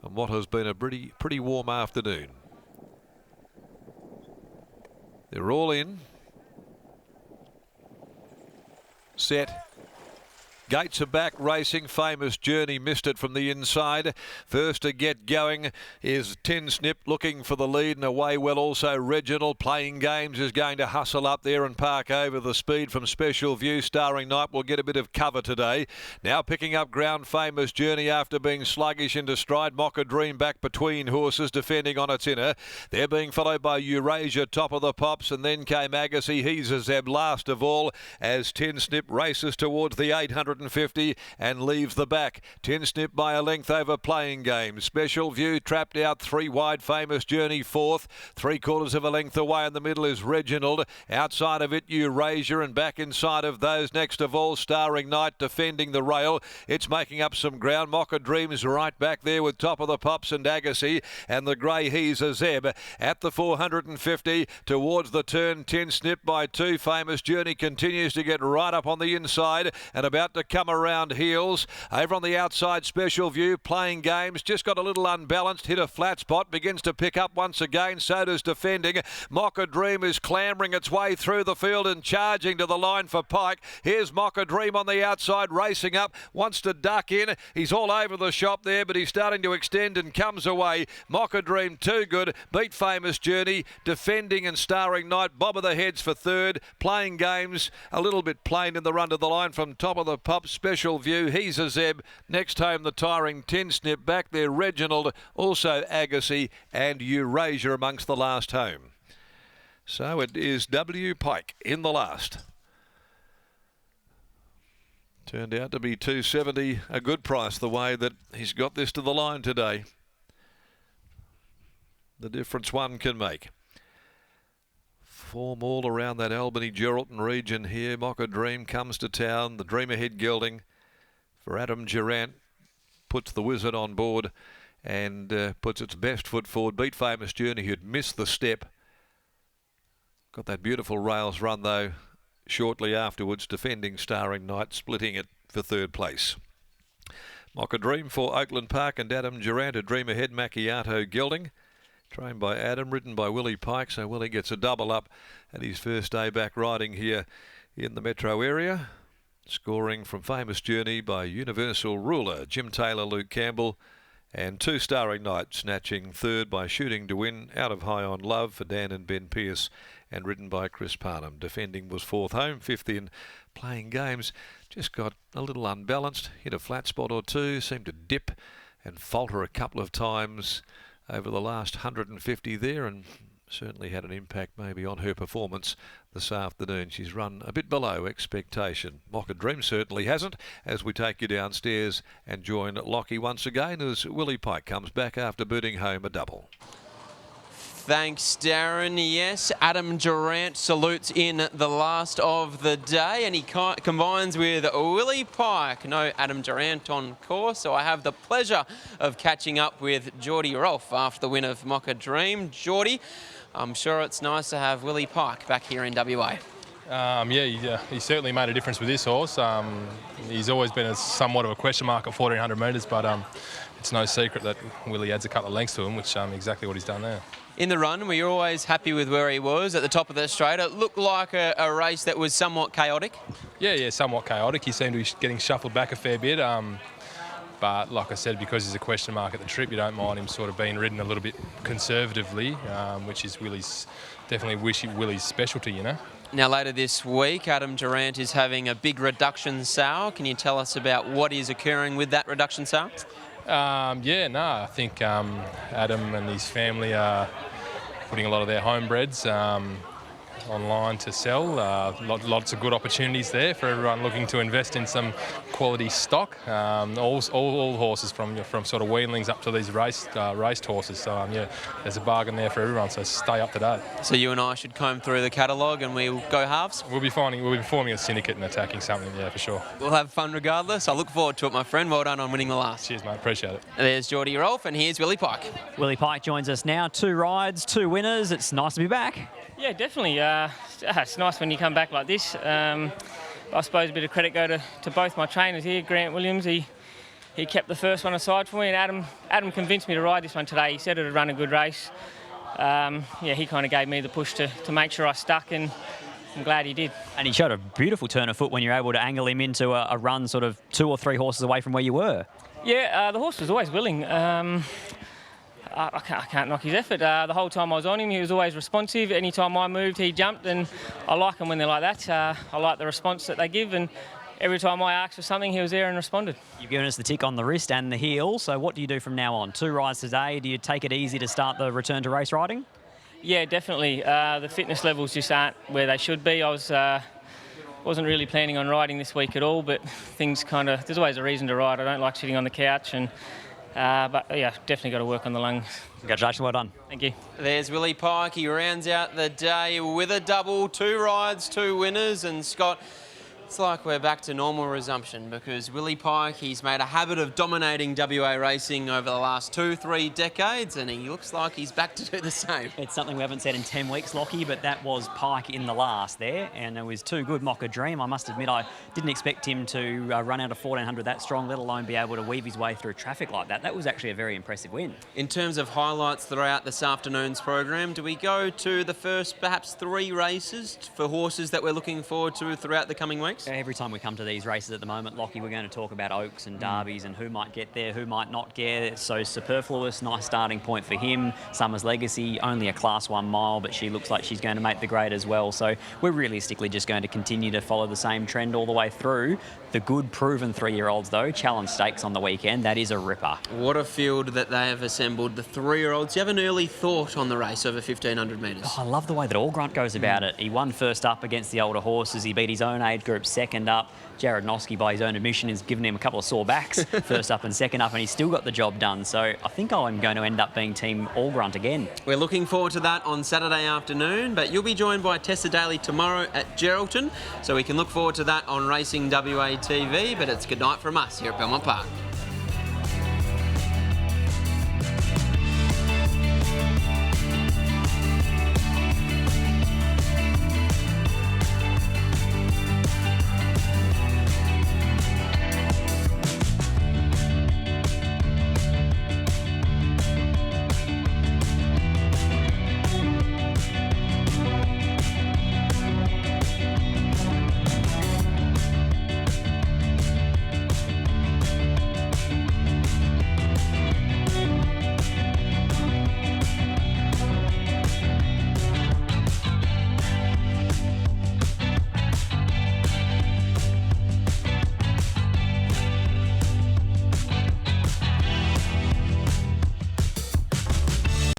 on what has been a pretty warm afternoon. They're all in. Set. Gates are back racing. Famous Journey missed it from the inside. First to get going is Tin Snip looking for the lead, and away well also Reginald. Playing Games is going to hustle up there and park over the speed from Special View. Starring Night will get a bit of cover today. Now picking up ground, Famous Journey after being sluggish into stride. MOCHA Dream back between horses, defending on its inner. They're being followed by Eurasia, top of the pops, and then came Agassi. He's a Zeb last of all as Tin Snip races towards the 850 and leaves the back. Tin Snip by a length over Playing Games. Special View trapped out 3 wide. Famous Journey fourth. 3/4 of a length away in the middle is Reginald. Outside of it Eurasia, and back inside of those next of all Starring Night defending the rail. It's making up some ground. MOCHA Dreams right back there with top of the pops and Agassi, and the grey He's a Zeb at the 450 towards the turn. Tin Snip by 2. Famous Journey continues to get right up on the inside and about to come around heels. Over on the outside Special View. Playing Games just got a little unbalanced, hit a flat spot, begins to pick up once again. So does defending. MOCHA Dream is clambering its way through the field and charging to the line for Pike. Here's MOCHA Dream on the outside racing up, wants to duck in. He's all over the shop there, but he's starting to extend and comes away. MOCHA Dream too good, beat Famous Journey, defending and Starring Night. Bob of the heads for third. Playing Games a little bit plain in the run to the line from top of the pop. Special View, He's a Zeb. Next home the tiring Tin Snip. Back there Reginald, also Agassi and Eurasia amongst the last home. So it is W. Pike in the last. Turned out to be 270, a good price the way that he's got this to the line today. The difference one can make. Form all around that Albany-Geraldton region here. MOCHA Dream comes to town. The Dream Ahead gelding for Adam Durant puts the Wizard on board and puts its best foot forward. Beat Famous Journey, who'd missed the step. Got that beautiful rails run though shortly afterwards, defending Starring Night, splitting it for third place. MOCHA Dream for Oakland Park and Adam Durant, a Dream Ahead Macchiato gelding. Trained by Adam, ridden by Willie Pike, so Willie gets a double up at his first day back riding here in the metro area. Scoring from Famous Journey by Universal Ruler, Jim Taylor, Luke Campbell, and 2 Starring Night, snatching third by Shooting to Win, Out of High on Love for Dan and Ben Pearce, and ridden by Chris Parnham. Defending was 4th home, 5th in Playing Games. Just got a little unbalanced, hit a flat spot or two, seemed to dip and falter a couple of times over the last 150 there, and certainly had an impact maybe on her performance this afternoon. She's run a bit below expectation. MOCHA Dream certainly hasn't, as we take you downstairs and join Lockie once again as Willie Pike comes back after booting home a double. Thanks, Darren. Yes, Adam Durant salutes in the last of the day, and he combines with Willie Pike. No Adam Durant on course, so I have the pleasure of catching up with Geordie Rolfe after the win of MOCHA Dream. Geordie, I'm sure it's nice to have Willie Pike back here in WA. He certainly made a difference with this horse. He's always been somewhat of a question mark at 1400 metres, but it's no secret that Willie adds a couple of lengths to him, which exactly what he's done there. In the run, were you always happy with where he was at the top of the straight? It looked like a race that was somewhat chaotic. Yeah, somewhat chaotic. He seemed to be getting shuffled back a fair bit. But like I said, because he's a question mark at the trip, you don't mind him sort of being ridden a little bit conservatively, which is definitely Willie's specialty, you know. Now later this week, Adam Durant is having a big reduction sale. Can you tell us about what is occurring with that reduction sale? I think Adam and his family are putting a lot of their homebreds online to sell. Lots of good opportunities there for everyone looking to invest in some quality stock. All horses from sort of weanlings up to these raced horses. So there's a bargain there for everyone. So stay up to date. So you and I should comb through the catalogue and we'll go halves. We'll be forming a syndicate and attacking something. Yeah, for sure. We'll have fun regardless. I look forward to it, my friend. Well done on winning the last. Cheers, mate. Appreciate it. There's Geordie Rolfe and here's Willie Pike. Willie Pike joins us now. 2 rides, 2 winners. It's nice to be back. Yeah, definitely. It's nice when you come back like this. I suppose a bit of credit go to both my trainers here. Grant Williams, he he kept the first one aside for me, and Adam convinced me to ride this one today. He said it would run a good race. Yeah, he kind of gave me the push to make sure I stuck, and I'm glad he did. And he showed a beautiful turn of foot when you're able to angle him into a run sort of 2 or 3 horses away from where you were. Yeah, the horse was always willing. I can't knock his effort. The whole time I was on him, he was always responsive. Anytime I moved, he jumped, and I like them when they're like that. I like the response that they give, and every time I asked for something, he was there and responded. You've given us the tick on the wrist and the heel, so what do you do from now on? 2 rides today. Do you take it easy to start the return to race riding? Yeah, definitely. The fitness levels just aren't where they should be. I wasn't really planning on riding this week at all, but things there's always a reason to ride. I don't like sitting on the couch, but yeah, definitely got to work on the lungs. Congratulations, well done. Thank you. There's Willie Pike. He rounds out the day with a double, 2 rides, 2 winners. And Scott, it's like we're back to normal resumption, because Willie Pike, he's made a habit of dominating WA racing over the last 2-3 decades, and he looks like he's back to do the same. It's something we haven't said in 10 weeks, Lockie, but that was Pike in the last there, and it was too good. MOCHA Dream. I must admit, I didn't expect him to run out of 1400 that strong, let alone be able to weave his way through traffic like that. That was actually a very impressive win. In terms of highlights throughout this afternoon's program, do we go to the first perhaps 3 races for horses that we're looking forward to throughout the coming weeks? Every time we come to these races at the moment, Lockie, we're going to talk about Oaks and Derbies and who might get there, who might not get. It's so Superfluous, nice starting point for him. Summer's Legacy, only a Class 1 mile, but she looks like she's going to make the grade as well. So we're realistically just going to continue to follow the same trend all the way through. The good, proven 3-year-olds, though, Challenge Stakes on the weekend, that is a ripper. What a field that they have assembled, the 3-year-olds. Do you have an early thought on the race over 1,500 metres? Oh, I love the way that Allgrunt goes about it. He won first up against the older horses. He beat his own age group second up. Jared Noski, by his own admission, has given him a couple of sore backs, first up and second up, and he's still got the job done. So I think I'm going to end up being Team Allgrunt again. We're looking forward to that on Saturday afternoon, but you'll be joined by Tessa Daly tomorrow at Geraldton, so we can look forward to that on Racing WA TV, but it's good night from us here at Belmont Park.